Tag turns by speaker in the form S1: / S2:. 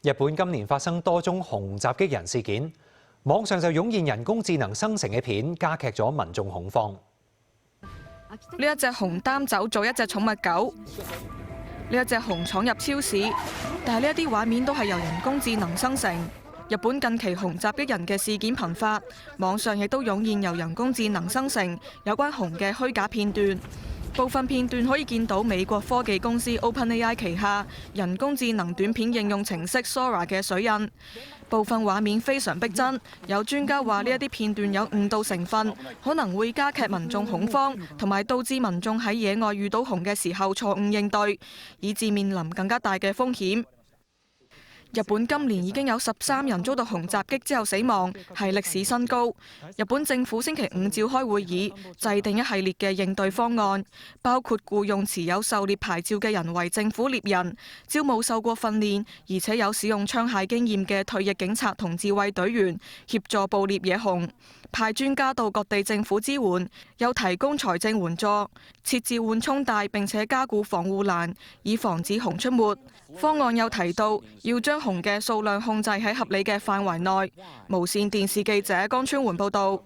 S1: 日本今年發生多宗熊襲擊人事件，網上就湧現人工智能生成嘅片，加劇咗民眾恐慌。
S2: 呢一隻熊擔走咗一隻寵物狗，呢一隻熊闖入超市，但係呢一啲畫面都係由人工智能生成。日本近期熊襲擊人嘅事件頻發，網上亦都湧現由人工智能生成有關熊嘅虛假片段。部分片段可以見到美國科技公司 OpenAI 旗下人工智能短片應用程式 Sora 嘅水印。部分畫面非常逼真，有專家話呢一啲片段有誤導成分，可能會加劇民眾恐慌，同埋導致民眾喺野外遇到熊嘅時候錯誤應對，以致面臨更加大嘅風險。日本今年已經有13人遭到熊襲擊之後死亡，係歷史新高。日本政府星期五召開會議，制定一系列嘅應對方案，包括僱用持有狩獵牌照嘅人為政府獵人，招募受過訓練而且有使用槍械經驗嘅退役警察同自衛隊員協助捕獵野熊，派專家到各地政府支援，又提供財政援助，設置緩衝帶並且加固防護欄，以防止熊出沒。方案又提到要將熊嘅數量控制喺合理嘅範圍內。無線電視記者江川媛報導。